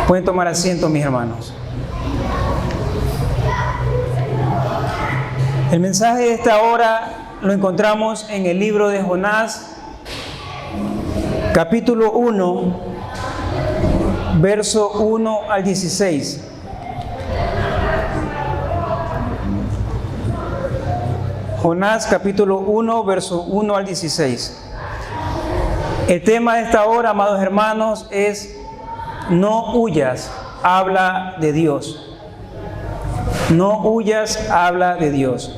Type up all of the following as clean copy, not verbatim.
Pueden tomar asiento, mis hermanos. El mensaje de esta hora lo encontramos en el libro de Jonás, capítulo 1, verso 1 al 16. Jonás, capítulo 1, verso 1 al 16. El tema de esta hora, amados hermanos, es: no huyas, habla de Dios. No huyas, habla de Dios.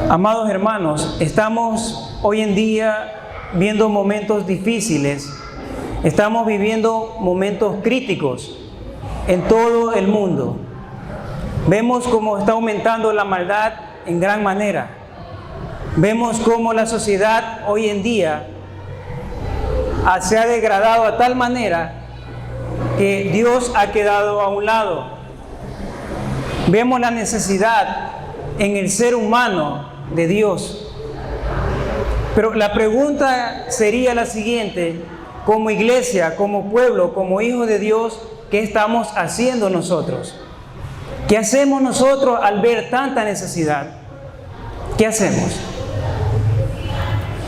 Amados hermanos, estamos hoy en día viendo momentos difíciles. Estamos viviendo momentos críticos en todo el mundo. Vemos cómo está aumentando la maldad en gran manera. Vemos cómo la sociedad hoy en día se ha degradado a tal manera que Dios ha quedado a un lado. Vemos la necesidad en el ser humano de Dios. Pero la pregunta sería la siguiente: como iglesia, como pueblo, como hijos de Dios, ¿qué estamos haciendo nosotros? ¿Qué hacemos nosotros al ver tanta necesidad? ¿Qué hacemos?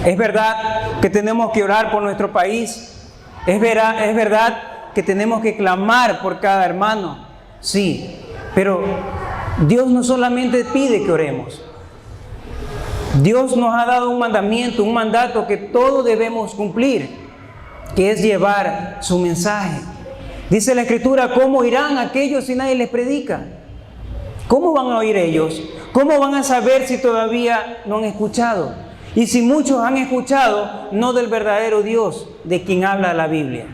Es verdad que tenemos que orar por nuestro país. Es verdad que tenemos que clamar por cada hermano. Sí, pero Dios no solamente pide que oremos. Dios nos ha dado un mandamiento, un mandato que todos debemos cumplir, que es llevar su mensaje. Dice la Escritura: ¿cómo irán aquellos si nadie les predica? ¿Cómo van a oír ellos? ¿Cómo van a saber si todavía no han escuchado? Y si muchos han escuchado, no del verdadero Dios, de quien habla la Biblia.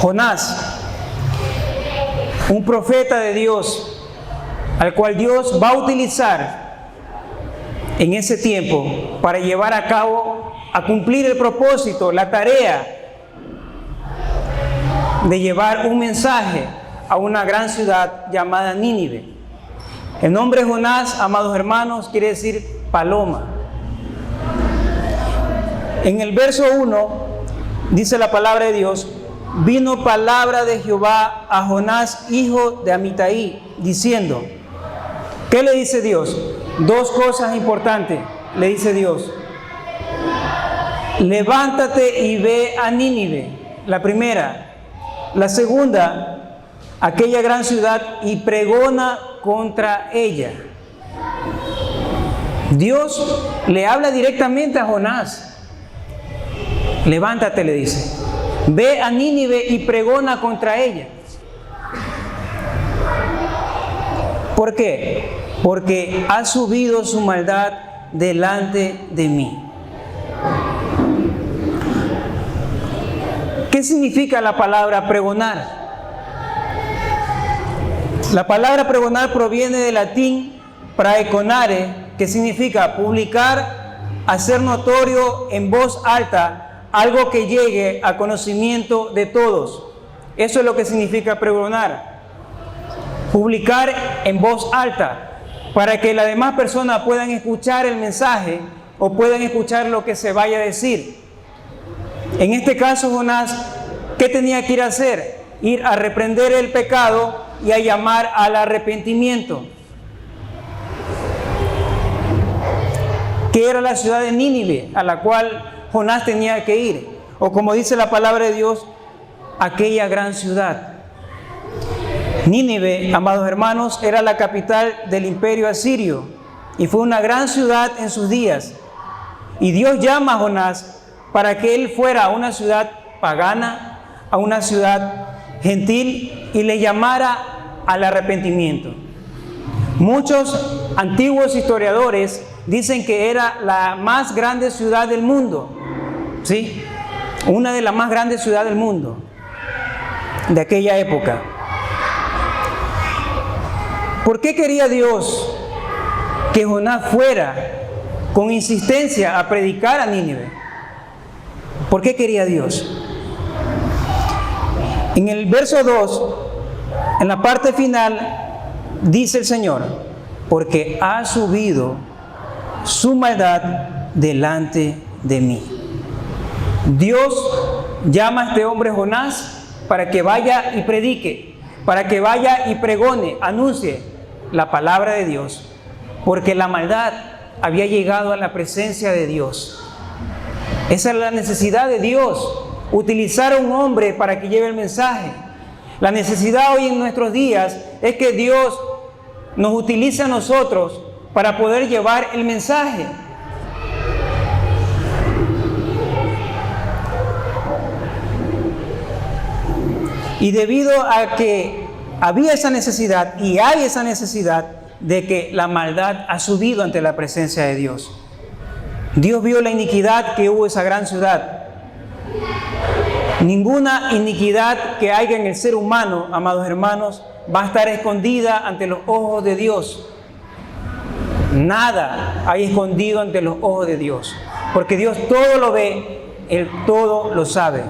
Jonás, un profeta de Dios, al cual Dios va a utilizar en ese tiempo para llevar a cabo, a cumplir el propósito, la tarea de llevar un mensaje a una gran ciudad llamada Nínive. El nombre Jonás, amados hermanos, quiere decir paloma. En el verso 1 dice la palabra de Dios: vino palabra de Jehová a Jonás, hijo de Amitai, diciendo. ¿Qué le dice Dios? Dos cosas importantes le dice Dios: levántate y ve a Nínive, la primera. La segunda, aquella gran ciudad, y pregona contra ella. Dios le habla directamente a Jonás. Levántate, le dice. Ve a Nínive y pregona contra ella. ¿Por qué? Porque ha subido su maldad delante de mí. ¿Qué significa la palabra pregonar? La palabra pregonar proviene del latín praeconare, que significa publicar, hacer notorio en voz alta algo que llegue a conocimiento de todos. Eso es lo que significa pregonar. Publicar en voz alta, para que las demás personas puedan escuchar el mensaje o puedan escuchar lo que se vaya a decir. En este caso, Jonás, ¿qué tenía que ir a hacer? Ir a reprender el pecado y a llamar al arrepentimiento. ¿Qué era la ciudad de Nínive a la cual Jonás tenía que ir? O como dice la palabra de Dios, aquella gran ciudad. Nínive, amados hermanos, era la capital del imperio asirio y fue una gran ciudad en sus días. Y Dios llama a Jonás para que él fuera a una ciudad pagana, a una ciudad gentil, y le llamara al arrepentimiento. Muchos antiguos historiadores dicen que era la más grande ciudad del mundo. ¿Sí? Una de las más grandes ciudades del mundo de aquella época. ¿Por qué quería Dios que Jonás fuera con insistencia a predicar a Nínive? ¿Por qué quería Dios? En el verso 2, en la parte final, dice el Señor: porque ha subido su maldad delante de mí. Dios llama a este hombre Jonás para que vaya y predique, para que vaya y pregone, anuncie la palabra de Dios, porque la maldad había llegado a la presencia de Dios. Esa es la necesidad de Dios, utilizar a un hombre para que lleve el mensaje. La necesidad hoy en nuestros días es que Dios nos utilice a nosotros para poder llevar el mensaje. Y debido a que había esa necesidad y hay esa necesidad de que la maldad ha subido ante la presencia de Dios. Dios vio la iniquidad que hubo en esa gran ciudad. Ninguna iniquidad que haya en el ser humano, amados hermanos, va a estar escondida ante los ojos de Dios. Nada hay escondido ante los ojos de Dios, porque Dios todo lo ve, Él todo lo sabe.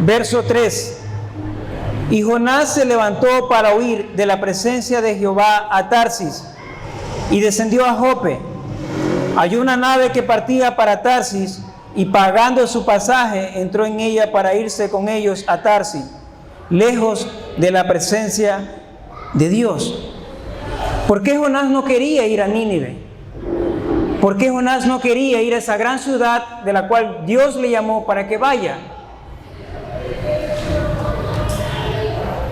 Verso 3. Y Jonás se levantó para huir de la presencia de Jehová a Tarsis y descendió a Jope. Halló una nave que partía para Tarsis y pagando su pasaje entró en ella para irse con ellos a Tarsis, lejos de la presencia de Dios. ¿Por qué Jonás no quería ir a Nínive? ¿Por qué Jonás no quería ir a esa gran ciudad de la cual Dios le llamó para que vaya?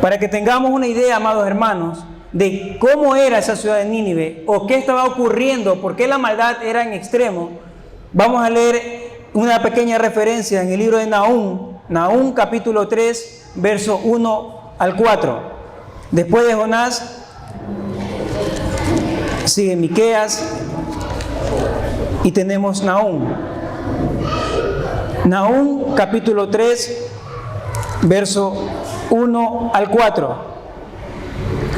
Para que tengamos una idea, amados hermanos, de cómo era esa ciudad de Nínive o qué estaba ocurriendo, por qué la maldad era en extremo, vamos a leer una pequeña referencia en el libro de Nahum capítulo 3, verso 1 al 4. Después de Jonás, sigue Miqueas y tenemos Nahum. Nahum capítulo 3, verso 1 al 4.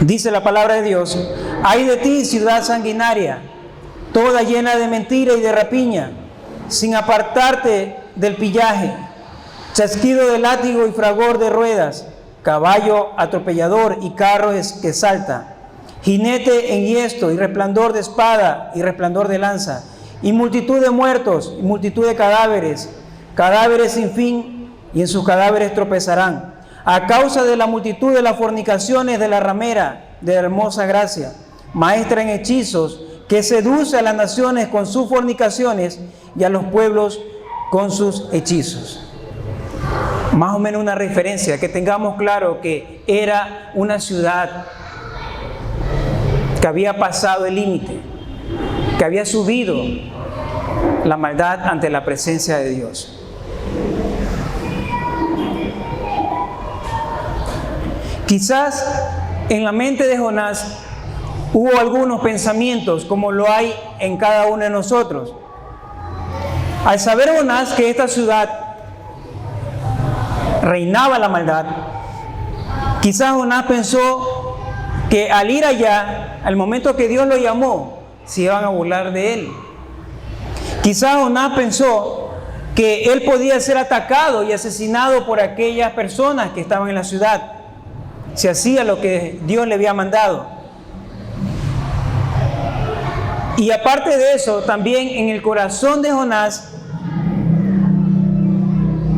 Dice la palabra de Dios: ay de ti, ciudad sanguinaria, toda llena de mentira y de rapiña, sin apartarte del pillaje, chasquido de látigo y fragor de ruedas, caballo atropellador y carro que salta, jinete enhiesto y resplandor de espada y resplandor de lanza, y multitud de muertos y multitud de cadáveres, cadáveres sin fin, y en sus cadáveres tropezarán, a causa de la multitud de las fornicaciones de la ramera de hermosa gracia, maestra en hechizos, que seduce a las naciones con sus fornicaciones y a los pueblos con sus hechizos. Más o menos una referencia, que tengamos claro que era una ciudad que había pasado el límite, que había subido la maldad ante la presencia de Dios. Quizás en la mente de Jonás hubo algunos pensamientos, como lo hay en cada uno de nosotros. Al saber Jonás que esta ciudad reinaba la maldad, quizás Jonás pensó que al ir allá, al momento que Dios lo llamó, se iban a burlar de él. Quizás Jonás pensó que él podía ser atacado y asesinado por aquellas personas que estaban en la ciudad, si hacía lo que Dios le había mandado. Y aparte de eso, también en el corazón de Jonás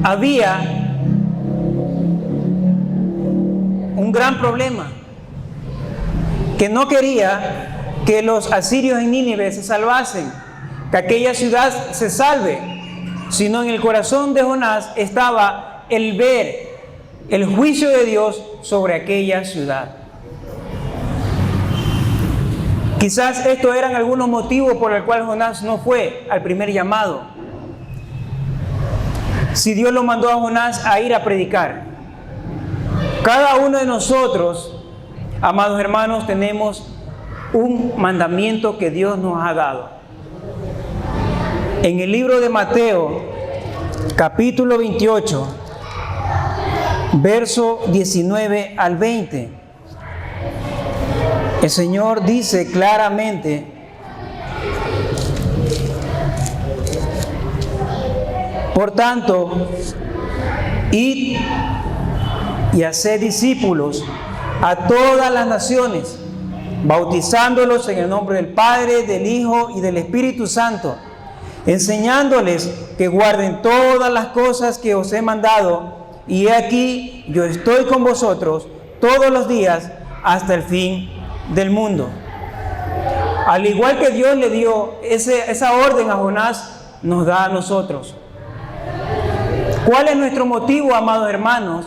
había un gran problema, que no quería que los asirios en Nínive se salvasen, que aquella ciudad se salve, sino en el corazón de Jonás estaba el ver el juicio de Dios sobre aquella ciudad. Quizás estos eran algunos motivos por el cual Jonás no fue al primer llamado. Si Dios lo mandó a Jonás a ir a predicar, cada uno de nosotros, amados hermanos, tenemos un mandamiento que Dios nos ha dado. En el libro de Mateo, capítulo 28, verso 19 al 20, el Señor dice claramente: por tanto, id y haced discípulos a todas las naciones, bautizándolos en el nombre del Padre, del Hijo y del Espíritu Santo, enseñándoles que guarden todas las cosas que os he mandado, y he aquí, yo estoy con vosotros todos los días hasta el fin del mundo. Al igual que Dios le dio esa orden a Jonás, nos da a nosotros. ¿Cuál es nuestro motivo, amados hermanos?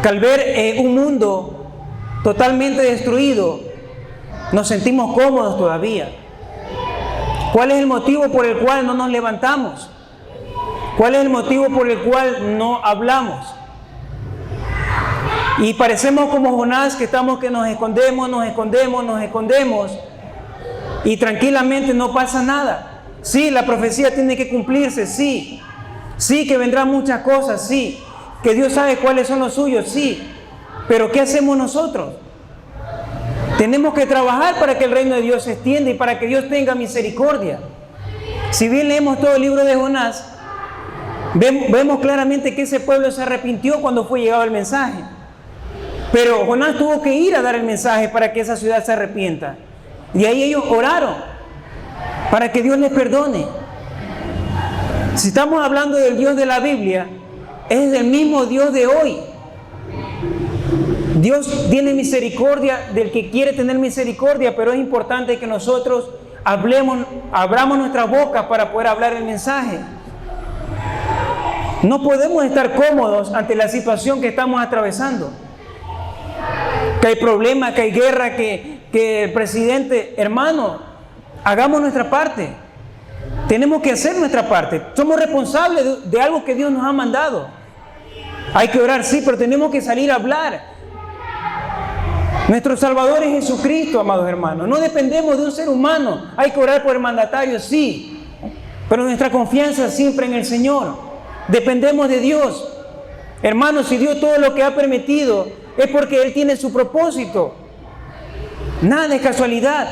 Que al ver un mundo totalmente destruido, nos sentimos cómodos todavía. ¿Cuál es el motivo por el cual no nos levantamos? ¿Cuál es el motivo por el cual no hablamos? Y parecemos como Jonás, que nos escondemos, y tranquilamente no pasa nada. Sí, la profecía tiene que cumplirse, sí. Sí, que vendrán muchas cosas, sí. Que Dios sabe cuáles son los suyos, sí. Pero ¿qué hacemos nosotros? Tenemos que trabajar para que el reino de Dios se extienda y para que Dios tenga misericordia. Si bien leemos todo el libro de Jonás, vemos claramente que ese pueblo se arrepintió cuando fue llegado el mensaje. Pero Jonás tuvo que ir a dar el mensaje para que esa ciudad se arrepienta. Y ahí ellos oraron para que Dios les perdone. Si estamos hablando del Dios de la Biblia, es el mismo Dios de hoy. Dios tiene misericordia del que quiere tener misericordia, pero es importante que nosotros abramos nuestra boca para poder hablar el mensaje. No podemos estar cómodos ante la situación que estamos atravesando. Que hay problemas, que hay guerra, que el presidente, hermano, hagamos nuestra parte. Tenemos que hacer nuestra parte. Somos responsables de algo que Dios nos ha mandado. Hay que orar, sí, pero tenemos que salir a hablar. Nuestro Salvador es Jesucristo, amados hermanos. No dependemos de un ser humano. Hay que orar por el mandatario, sí, pero nuestra confianza siempre en el Señor. Dependemos de Dios. Hermanos, si Dios todo lo que ha permitido es porque Él tiene su propósito. Nada es casualidad.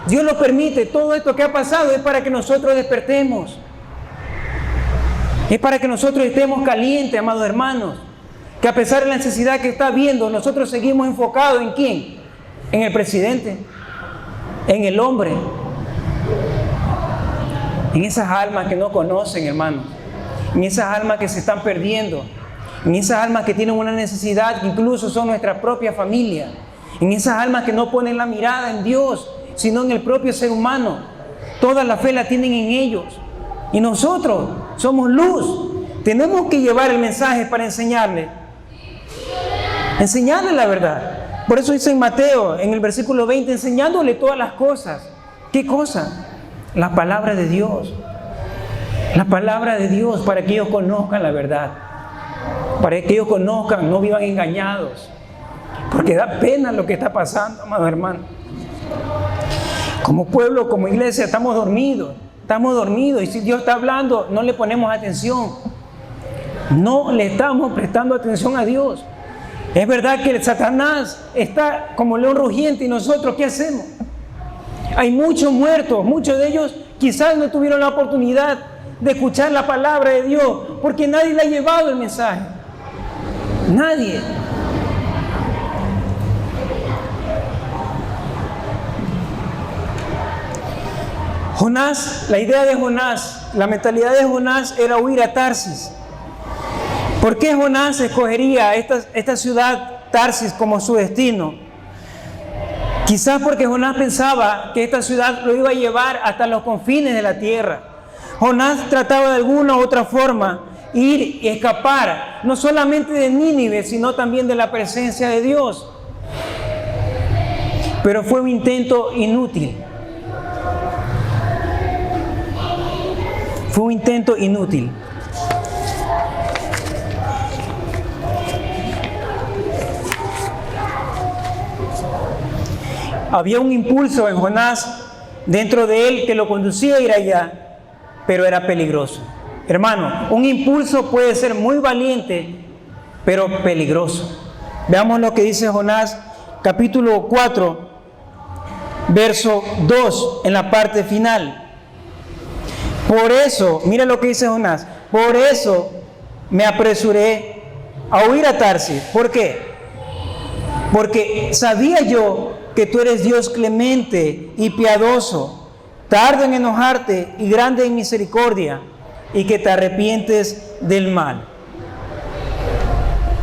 Dios lo permite. Todo esto que ha pasado es para que nosotros despertemos. Es para que nosotros estemos calientes, amados hermanos. Que a pesar de la necesidad que está habiendo, nosotros seguimos enfocados ¿en quién? En el presidente, en el hombre, en esas almas que no conocen, hermanos, en esas almas que se están perdiendo, en esas almas que tienen una necesidad que incluso son nuestra propia familia, en esas almas que no ponen la mirada en Dios, sino en el propio ser humano. Toda la fe la tienen en ellos. Y nosotros somos luz. Tenemos que llevar el mensaje para enseñarle la verdad. Por eso dice en Mateo, en el versículo 20, enseñándole todas las cosas. ¿Qué cosa? La palabra de Dios. La palabra de Dios, para que ellos conozcan la verdad. Para que ellos conozcan, no vivan engañados. Porque da pena lo que está pasando, amados hermanos. Como pueblo, como iglesia, estamos dormidos. Y si Dios está hablando, no le ponemos atención. No le estamos prestando atención a Dios. Es verdad que el Satanás está como león rugiente, y nosotros, ¿qué hacemos? Hay muchos muertos, muchos de ellos quizás no tuvieron la oportunidad de escuchar la palabra de Dios, porque nadie le ha llevado el mensaje. Nadie. Jonás, la idea de Jonás, la mentalidad de Jonás era huir a Tarsis. ¿Por qué Jonás escogería esta ciudad Tarsis como su destino? Quizás porque Jonás pensaba que esta ciudad lo iba a llevar hasta los confines de la tierra. Jonás trataba de alguna u otra forma ir y escapar, no solamente de Nínive, sino también de la presencia de Dios. Pero fue un intento inútil. Fue un intento inútil. Había un impulso en Jonás dentro de él que lo conducía a ir allá, pero era peligroso. Hermano, un impulso puede ser muy valiente, pero peligroso. Veamos lo que dice Jonás, capítulo 4, verso 2, en la parte final. Por eso, mira lo que dice Jonás, por eso me apresuré a huir a Tarsis. ¿Por qué? Porque sabía yo que tú eres Dios clemente y piadoso, tardo en enojarte y grande en misericordia, y que te arrepientes del mal.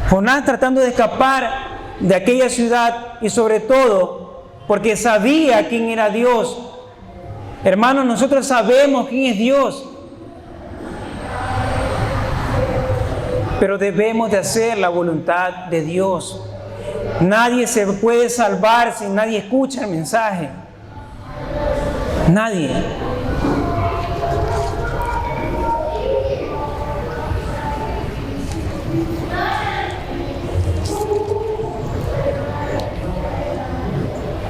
Jonás, tratando de escapar de aquella ciudad, y sobre todo porque sabía quién era Dios. Hermanos, nosotros sabemos quién es Dios, pero debemos de hacer la voluntad de Dios. Nadie se puede salvar si nadie escucha el mensaje. Nadie.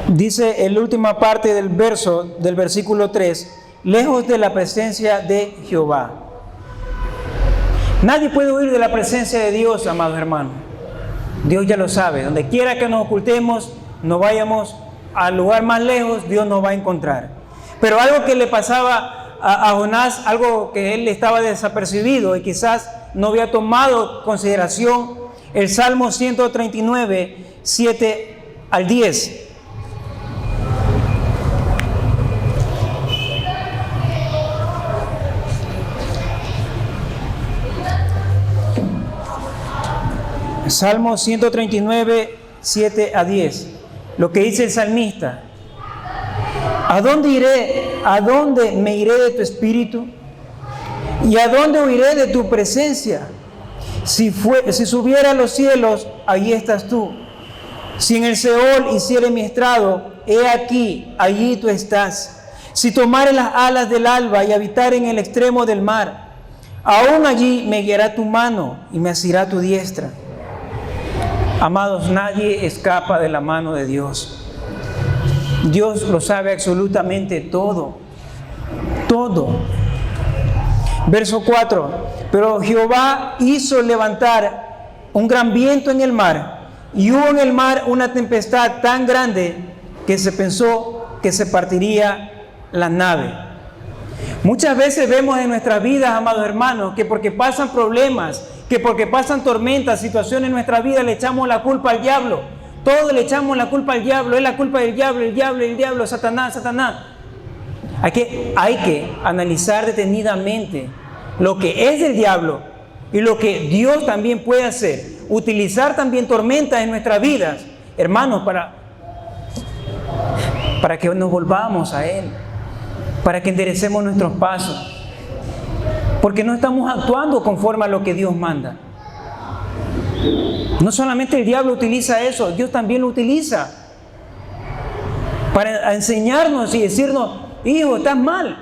Dice en la última parte del versículo 3, lejos de la presencia de Jehová. Nadie puede huir de la presencia de Dios, amados hermanos. Dios ya lo sabe. Donde quiera que nos ocultemos, nos vayamos al lugar más lejos, Dios nos va a encontrar. Pero algo que le pasaba a Jonás, algo que él estaba desapercibido y quizás no había tomado consideración, el Salmo 139, 7 al 10. Salmo 139, 7 a 10. Lo que dice el salmista: ¿a dónde iré? ¿A dónde me iré de tu espíritu? ¿Y a dónde huiré de tu presencia? Si subiera a los cielos, allí estás tú. Si en el Seol hiciere mi estrado, he aquí, allí tú estás. Si tomare las alas del alba y habitar en el extremo del mar, aún allí me guiará tu mano y me asirá tu diestra. Amados, nadie escapa de la mano de Dios. Dios lo sabe absolutamente todo. Todo. Verso 4. Pero Jehová hizo levantar un gran viento en el mar, y hubo en el mar una tempestad tan grande que se pensó que se partiría la nave. Muchas veces vemos en nuestras vidas, amados hermanos, que porque pasan problemas, que porque pasan tormentas, situaciones en nuestra vida, le echamos la culpa al diablo. Todo le echamos la culpa al diablo. Es la culpa del diablo, el diablo, Satanás. Hay que analizar detenidamente lo que es del diablo y lo que Dios también puede hacer. Utilizar también tormentas en nuestras vidas, hermanos, para que nos volvamos a Él, para que enderecemos nuestros pasos. Porque no estamos actuando conforme a lo que Dios manda. No solamente el diablo utiliza eso, Dios también lo utiliza para enseñarnos y decirnos: hijo, estás mal,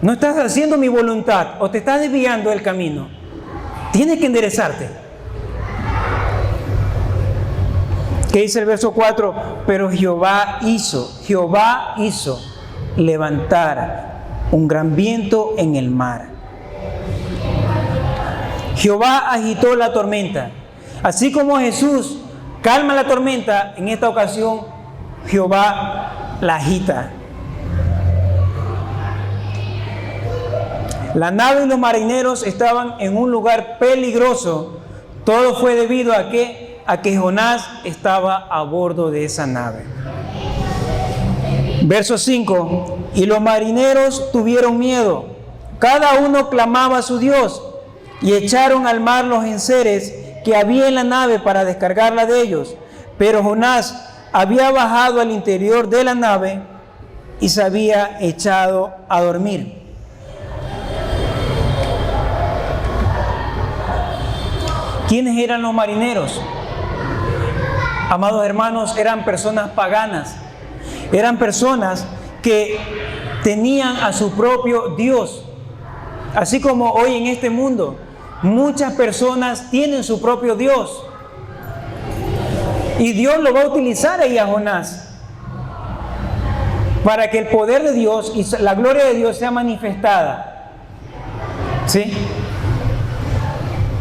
no estás haciendo mi voluntad o te estás desviando del camino, tienes que enderezarte. ¿Qué dice el verso 4? Pero Jehová hizo levantar un gran viento en el mar. Jehová agitó la tormenta. Así como Jesús calma la tormenta, en esta ocasión Jehová la agita. La nave y los marineros estaban en un lugar peligroso. Todo fue debido a que Jonás estaba a bordo de esa nave. Verso 5. Y los marineros tuvieron miedo. Cada uno clamaba a su Dios. Y echaron al mar los enseres que había en la nave para descargarla de ellos. Pero Jonás había bajado al interior de la nave y se había echado a dormir. ¿Quiénes eran los marineros? Amados hermanos, eran personas paganas. Eran personas que tenían a su propio Dios. Así como hoy en este mundo, muchas personas tienen su propio Dios. Y Dios lo va a utilizar ahí a Jonás para que el poder de Dios y la gloria de Dios sea manifestada. ¿Sí?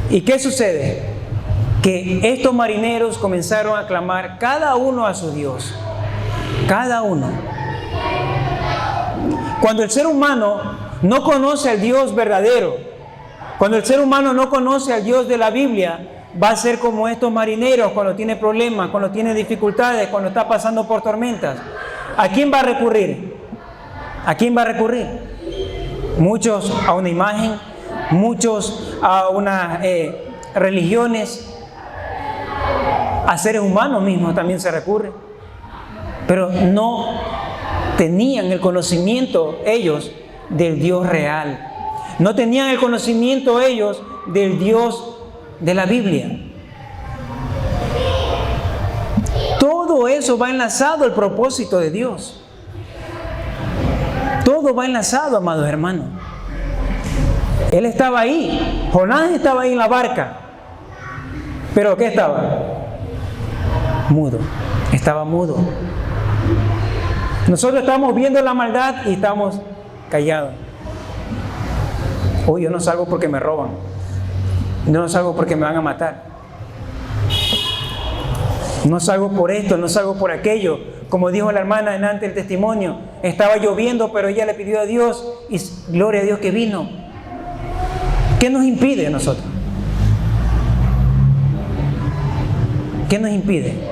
¿Y qué sucede? Que estos marineros comenzaron a clamar cada uno a su Dios. Cada uno. Cuando el ser humano no conoce al Dios verdadero, cuando el ser humano no conoce al Dios de la Biblia, va a ser como estos marineros cuando tiene problemas, cuando tiene dificultades, cuando está pasando por tormentas. ¿A quién va a recurrir? ¿A quién va a recurrir? Muchos a una imagen, muchos a unas religiones, a seres humanos mismos también se recurre. Pero no tenían el conocimiento ellos del Dios real. No tenían el conocimiento ellos del Dios de la Biblia. Todo eso va enlazado al propósito de Dios. Todo va enlazado, amados hermanos. Él estaba ahí. Jonás estaba ahí en la barca. ¿Pero qué estaba? Mudo. Estaba mudo. Nosotros estamos viendo la maldad y estamos callados. Hoy yo no salgo porque me roban. No salgo porque me van a matar. No salgo por esto, no salgo por aquello. Como dijo la hermana delante del testimonio, estaba lloviendo, pero ella le pidió a Dios y gloria a Dios que vino. ¿Qué nos impide a nosotros? ¿Qué nos impide?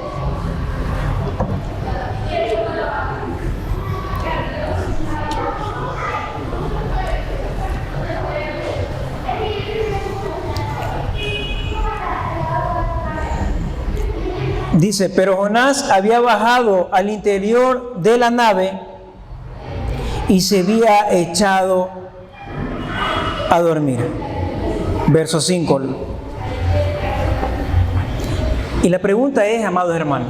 Dice, pero Jonás había bajado al interior de la nave y se había echado a dormir. Verso 5. Y la pregunta es, amados hermanos,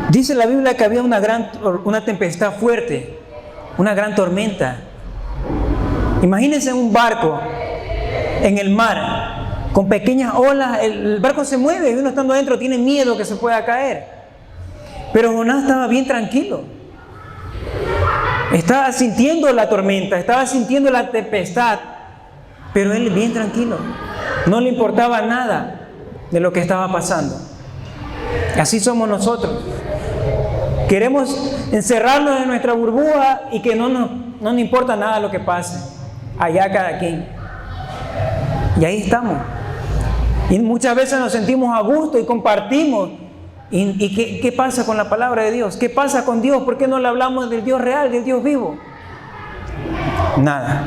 dice la Biblia que había una tempestad fuerte, una gran tormenta. Imagínense un barco en el mar, con pequeñas olas, el barco se mueve y uno estando adentro tiene miedo que se pueda caer. Pero Jonás estaba bien tranquilo. Estaba sintiendo la tormenta, estaba sintiendo la tempestad, pero él bien tranquilo. No le importaba nada de lo que estaba pasando. Así somos nosotros. Queremos encerrarnos en nuestra burbuja y que no nos importa nada lo que pase. Allá cada quien. Y ahí estamos. Y muchas veces nos sentimos a gusto y compartimos. ¿Y qué pasa con la palabra de Dios? ¿Qué pasa con Dios? ¿Por qué no le hablamos del Dios real, del Dios vivo? Nada.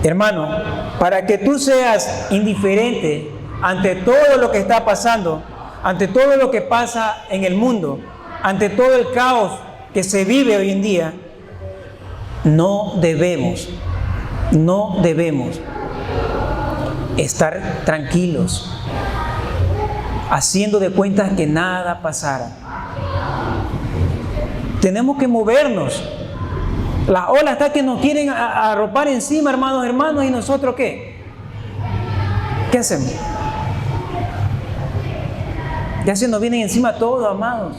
Hermano, para que tú seas indiferente ante todo lo que está pasando, ante todo lo que pasa en el mundo, ante todo el caos que se vive hoy en día, no debemos estar tranquilos, haciendo de cuenta que nada pasara. Tenemos que movernos. Las olas están que nos quieren arropar encima, hermanos, ¿y nosotros qué? ¿Qué hacemos? Ya se nos vienen encima todos, amados.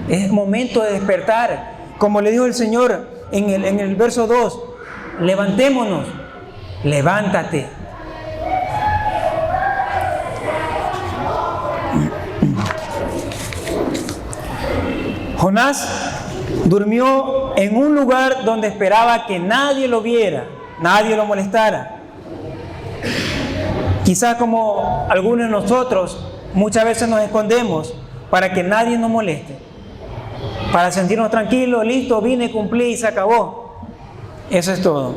Es momento de despertar. Como le dijo el Señor en el verso 2, levantémonos, levántate. Jonás durmió en un lugar donde esperaba que nadie lo viera, nadie lo molestara. Quizás como algunos de nosotros muchas veces nos escondemos para que nadie nos moleste, para sentirnos tranquilos, listo, vine, cumplí y se acabó. Eso es todo.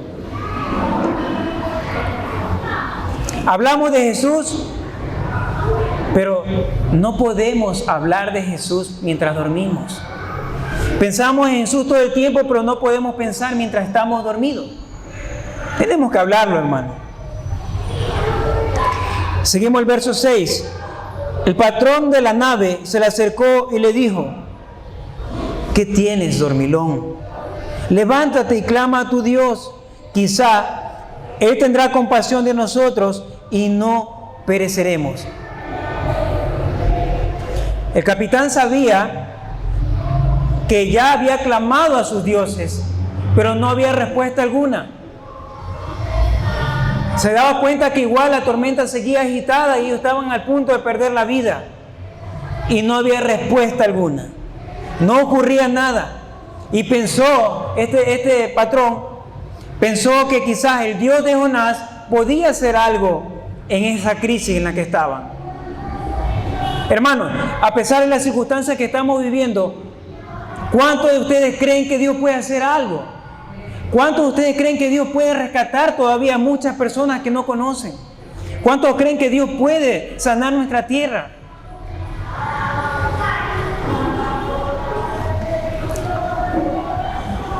Hablamos de Jesús, pero no podemos hablar de Jesús mientras dormimos. Pensamos en Jesús todo el tiempo, pero no podemos pensar mientras estamos dormidos. Tenemos que hablarlo, hermano. Seguimos el verso 6. El patrón de la nave se le acercó y le dijo: ¿qué tienes, dormilón? Levántate y clama a tu Dios. Quizá Él tendrá compasión de nosotros y no pereceremos. El capitán sabía que ya había clamado a sus dioses, pero no había respuesta alguna. Se daba cuenta que igual la tormenta seguía agitada y ellos estaban al punto de perder la vida. Y no había respuesta alguna. No ocurría nada. Y pensó, este patrón, pensó que quizás el Dios de Jonás podía hacer algo en esa crisis en la que estaban. Hermanos, a pesar de las circunstancias que estamos viviendo, ¿cuántos de ustedes creen que Dios puede hacer algo? ¿Cuántos de ustedes creen que Dios puede rescatar todavía a muchas personas que no conocen? ¿Cuántos creen que Dios puede sanar nuestra tierra?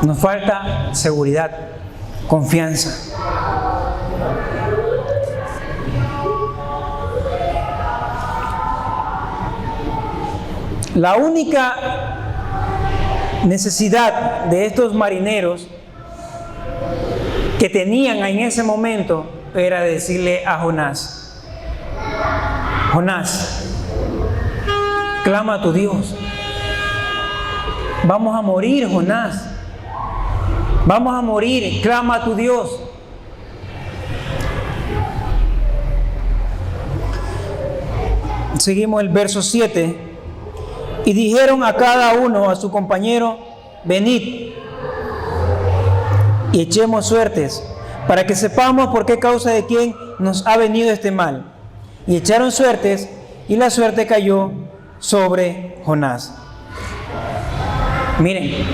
Nos falta seguridad, confianza. La única necesidad de estos marineros que tenían en ese momento era decirle a Jonás: Jonás, clama a tu Dios. Vamos a morir, Jonás. Vamos a morir, clama a tu Dios. Seguimos el verso 7. Y dijeron a cada uno a su compañero: venid y echemos suertes, para que sepamos por qué causa de quién nos ha venido este mal. Y echaron suertes, y la suerte cayó sobre Jonás. Miren,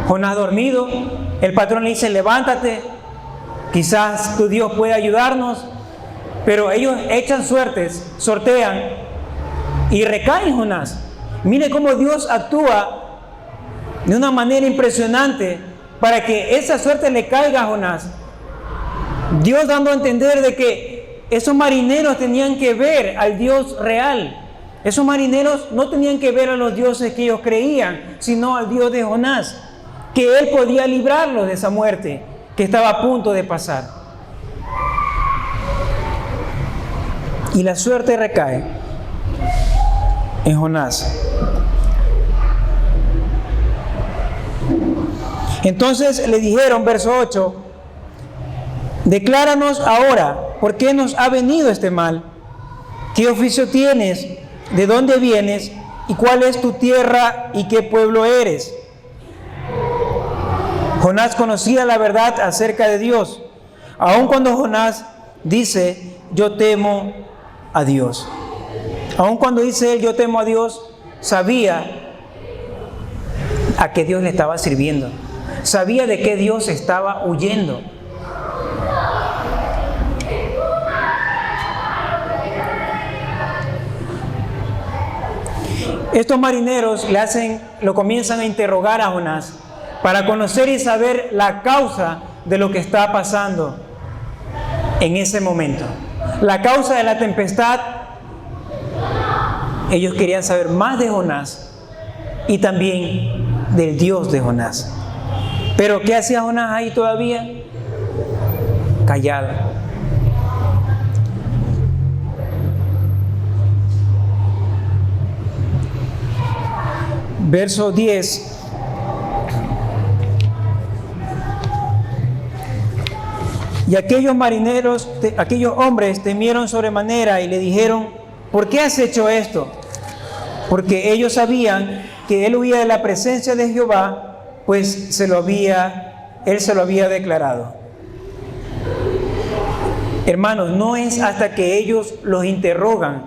Jonás dormido, el patrón le dice: levántate, quizás tu Dios puede ayudarnos. Pero ellos echan suertes, sortean y recaen Jonás. Mire cómo Dios actúa de una manera impresionante para que esa suerte le caiga a Jonás. Dios dando a entender de que esos marineros tenían que ver al Dios real. Esos marineros no tenían que ver a los dioses que ellos creían, sino al Dios de Jonás, que Él podía librarlos de esa muerte que estaba a punto de pasar. Y la suerte recae en Jonás. Entonces le dijeron, verso 8: decláranos ahora por qué nos ha venido este mal, qué oficio tienes, de dónde vienes y cuál es tu tierra y qué pueblo eres. Jonás conocía la verdad acerca de Dios, aun cuando Jonás dice: yo temo a Dios. Aun cuando dice él: yo temo a Dios, sabía a qué Dios le estaba sirviendo. Sabía de qué Dios estaba huyendo. Estos marineros lo comienzan a interrogar a Jonás para conocer y saber la causa de lo que está pasando en ese momento. La causa de la tempestad. Ellos querían saber más de Jonás y también del Dios de Jonás. Pero ¿qué hacía Jonás ahí todavía? Callado. Verso 10. Y aquellos marineros, aquellos hombres temieron sobremanera y le dijeron: ¿por qué has hecho esto? Porque ellos sabían que él huía de la presencia de Jehová, pues él se lo había declarado. Hermanos, no es hasta que ellos los interrogan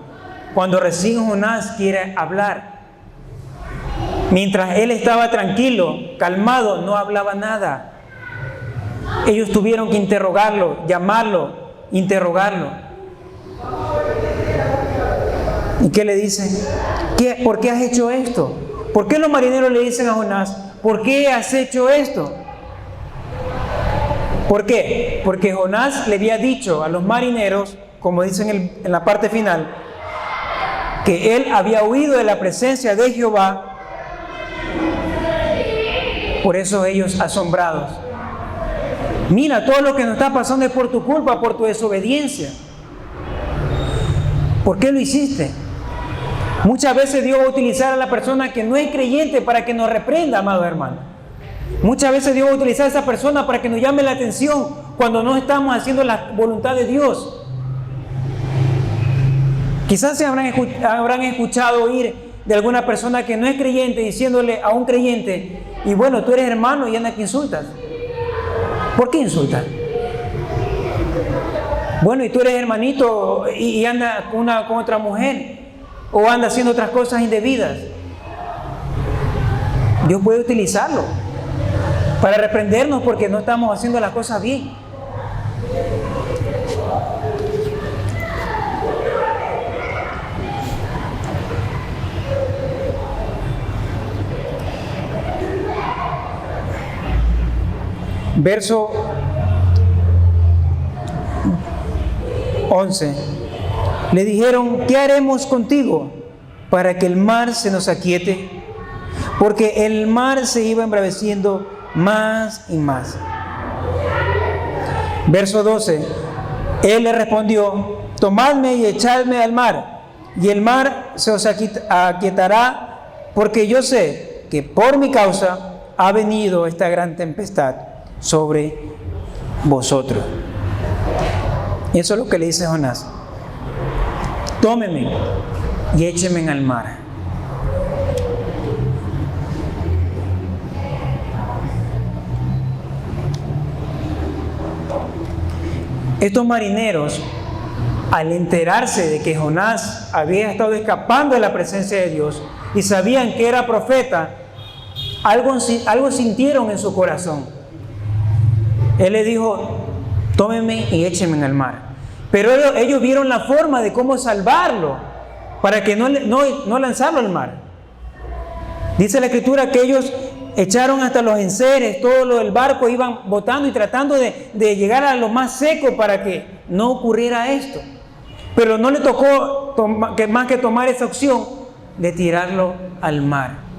cuando recién Jonás quiere hablar. Mientras él estaba tranquilo, calmado, no hablaba nada. Ellos tuvieron que interrogarlo, llamarlo, interrogarlo. ¿Y qué le dicen? ¿Por qué has hecho esto? ¿Por qué los marineros le dicen a Jonás: ¿por qué has hecho esto? ¿Por qué? Porque Jonás le había dicho a los marineros, como dicen en la parte final, que él había huido de la presencia de Jehová. Por eso ellos asombrados: mira, todo lo que nos está pasando es por tu culpa, por tu desobediencia. ¿Por qué lo hiciste? Muchas veces Dios va a utilizar a la persona que no es creyente para que nos reprenda, amado hermano. Muchas veces Dios va a utilizar a esa persona para que nos llame la atención cuando no estamos haciendo la voluntad de Dios. Quizás se habrán escuchado oír de alguna persona que no es creyente, diciéndole a un creyente, y bueno, tú eres hermano y anda que insultas. ¿Por qué insultas? Bueno, y tú eres hermanito y anda con otra mujer, o anda haciendo otras cosas indebidas. Dios puede utilizarlo para reprendernos porque no estamos haciendo las cosas bien. Verso 11. Le dijeron, ¿qué haremos contigo para que el mar se nos aquiete? Porque el mar se iba embraveciendo más y más. Verso 12. Él le respondió, tomadme y echadme al mar, y el mar se os aquietará, porque yo sé que por mi causa ha venido esta gran tempestad sobre vosotros. Y eso es lo que le dice Jonás. Tómeme y écheme al mar. Estos marineros, al enterarse de que Jonás había estado escapando de la presencia de Dios y sabían que era profeta, algo sintieron en su corazón. Él le dijo, tómeme y écheme al mar. Pero ellos vieron la forma de cómo salvarlo para que no lanzarlo al mar. Dice la Escritura que ellos echaron hasta los enseres, todo lo del barco, iban botando y tratando de llegar a lo más seco para que no ocurriera esto. Pero no le tocó más que tomar esa opción de tirarlo al mar.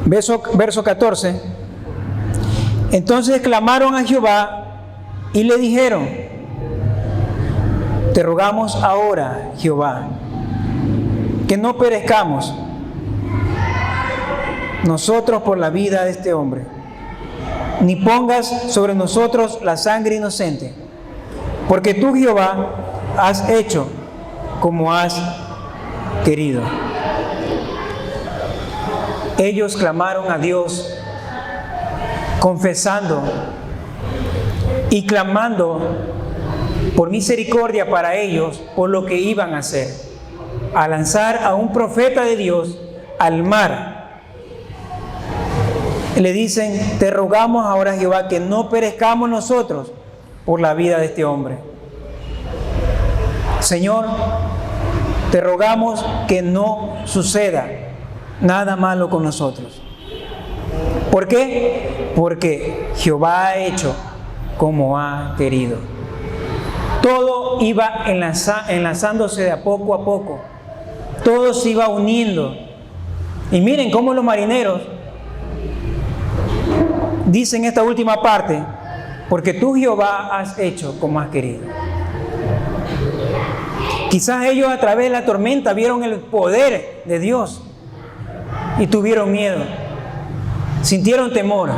Verso 14. Entonces clamaron a Jehová y le dijeron, te rogamos ahora, Jehová, que no perezcamos nosotros por la vida de este hombre, ni pongas sobre nosotros la sangre inocente, porque tú, Jehová, has hecho como has querido. Ellos clamaron a Dios, confesando y clamando por misericordia para ellos, por lo que iban a hacer, a lanzar a un profeta de Dios al mar. Le dicen, te rogamos ahora, Jehová, que no perezcamos nosotros por la vida de este hombre. Señor, te rogamos que no suceda nada malo con nosotros. ¿Por qué? Porque Jehová ha hecho como ha querido. Todo iba enlazándose de a poco. Todo se iba uniendo. Y miren cómo los marineros dicen esta última parte, porque tú, Jehová, has hecho como has querido. Quizás ellos a través de la tormenta vieron el poder de Dios y tuvieron miedo, sintieron temor.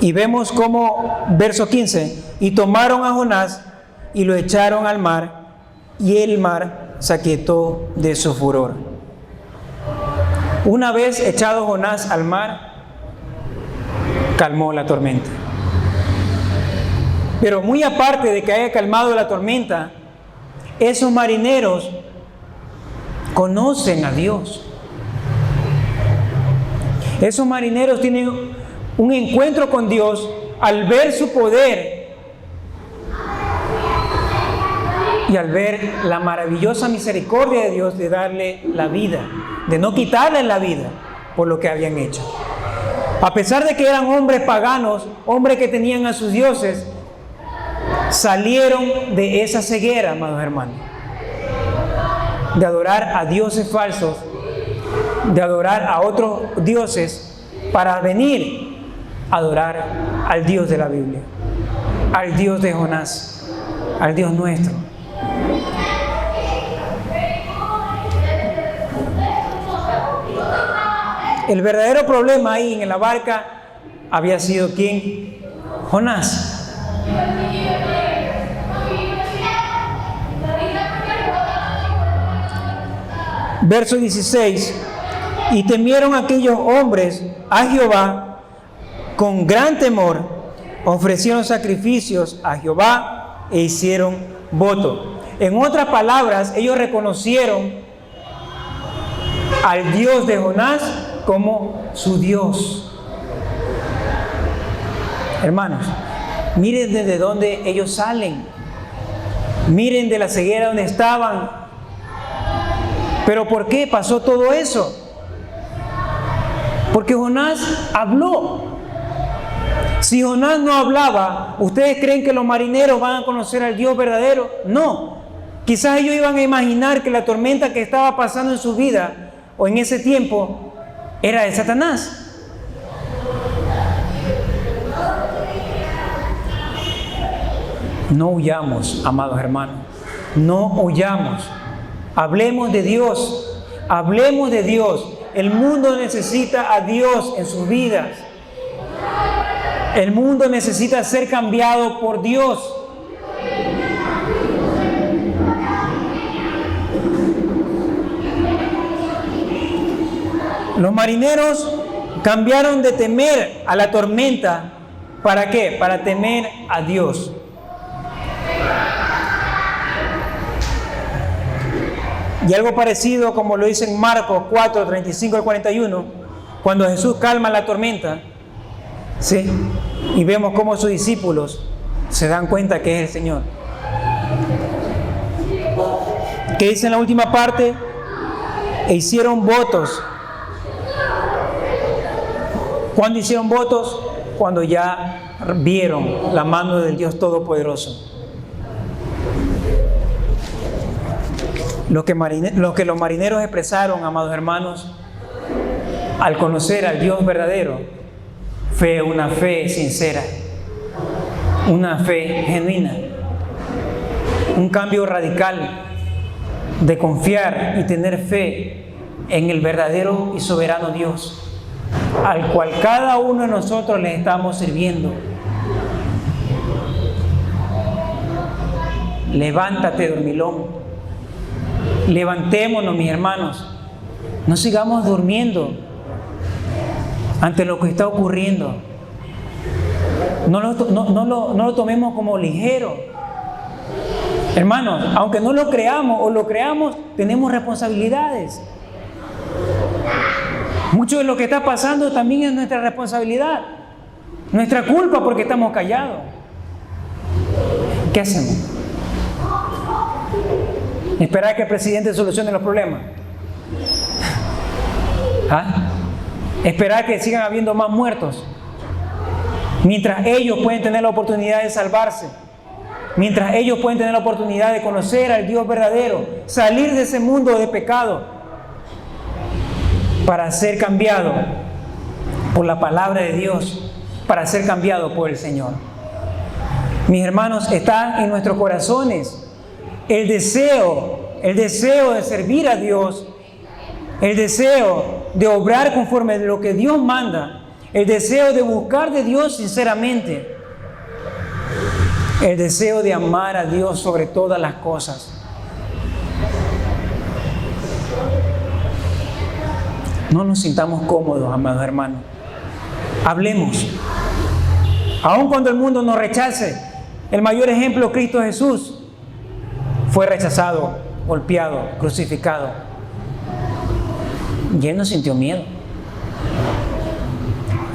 Y vemos como, verso 15, y tomaron a Jonás y lo echaron al mar, y el mar se aquietó de su furor. Una vez echado Jonás al mar, calmó la tormenta. Pero muy aparte de que haya calmado la tormenta, esos marineros conocen a Dios. Esos marineros tienen un encuentro con Dios al ver su poder y al ver la maravillosa misericordia de Dios de darle la vida, de no quitarle la vida por lo que habían hecho. A pesar de que eran hombres paganos, hombres que tenían a sus dioses, salieron de esa ceguera, amados hermanos, de adorar a dioses falsos, de adorar a otros dioses, para venir a adorar al Dios de la Biblia, al Dios de Jonás, al Dios nuestro. El verdadero problema ahí en la barca había sido ¿quién? Jonás. Verso 16. Y temieron aquellos hombres a Jehová con gran temor, ofrecieron sacrificios a Jehová e hicieron voto. En otras palabras, ellos reconocieron al Dios de Jonás como su Dios. Hermanos, miren desde dónde ellos salen. Miren de la ceguera donde estaban. ¿Pero por qué pasó todo eso? Porque Jonás habló. Si Jonás no hablaba, ¿ustedes creen que los marineros van a conocer al Dios verdadero? No. Quizás ellos iban a imaginar que la tormenta que estaba pasando en su vida o en ese tiempo era de Satanás. No huyamos, amados hermanos. No huyamos. Hablemos de Dios. Hablemos de Dios. El mundo necesita a Dios en sus vidas. El mundo necesita ser cambiado por Dios. Los marineros cambiaron de temer a la tormenta. ¿Para qué? Para temer a Dios. Y algo parecido como lo dice en Marcos 4, 35 al 41, cuando Jesús calma la tormenta, ¿sí? Y vemos cómo sus discípulos se dan cuenta que es el Señor. ¿Qué dice en la última parte? E hicieron votos. ¿Cuándo hicieron votos? Cuando ya vieron la mano del Dios Todopoderoso. Lo que los marineros expresaron, amados hermanos, al conocer al Dios verdadero, fue una fe sincera, una fe genuina, un cambio radical de confiar y tener fe en el verdadero y soberano Dios, al cual cada uno de nosotros le estamos sirviendo. Levántate, dormilón. Levantémonos, mis hermanos. No sigamos durmiendo ante lo que está ocurriendo. No lo tomemos como ligero. Hermanos, aunque no lo creamos o lo creamos, tenemos responsabilidades. Mucho de lo que está pasando también es nuestra responsabilidad, nuestra culpa porque estamos callados. ¿Qué hacemos? ¿Esperar que el presidente solucione los problemas? ¿Ah? ¿Esperar que sigan habiendo más muertos? Mientras ellos pueden tener la oportunidad de salvarse, mientras ellos pueden tener la oportunidad de conocer al Dios verdadero, salir de ese mundo de pecado para ser cambiado por la palabra de Dios, para ser cambiado por el Señor. Mis hermanos, está en nuestros corazones el deseo de servir a Dios, el deseo de obrar conforme a lo que Dios manda, el deseo de buscar de Dios sinceramente, el deseo de amar a Dios sobre todas las cosas. No nos sintamos cómodos, amados hermanos. Hablemos. Aun cuando el mundo nos rechace, el mayor ejemplo, Cristo Jesús, fue rechazado, golpeado, crucificado. Y él no sintió miedo.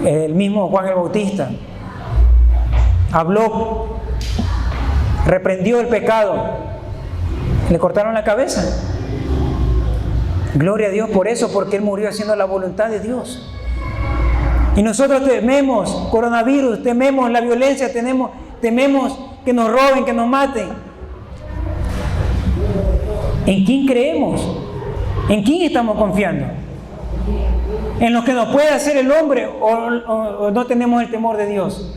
El mismo Juan el Bautista habló, reprendió el pecado, le cortaron la cabeza. Gloria a Dios por eso, porque él murió haciendo la voluntad de Dios. Y nosotros tememos coronavirus, tememos la violencia, tememos que nos roben, que nos maten. ¿En quién creemos? ¿En quién estamos confiando? ¿En lo que nos puede hacer el hombre o no tenemos el temor de Dios?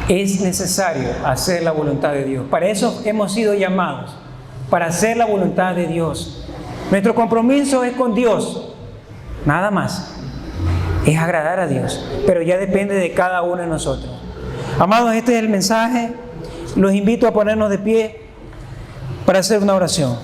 Es necesario hacer la voluntad de Dios. Para eso hemos sido llamados. para hacer la voluntad de Dios. Nuestro compromiso es con Dios, nada más. Es agradar a Dios, pero ya depende de cada uno de nosotros. Amados, este es el mensaje. Los invito a ponernos de pie para hacer una oración.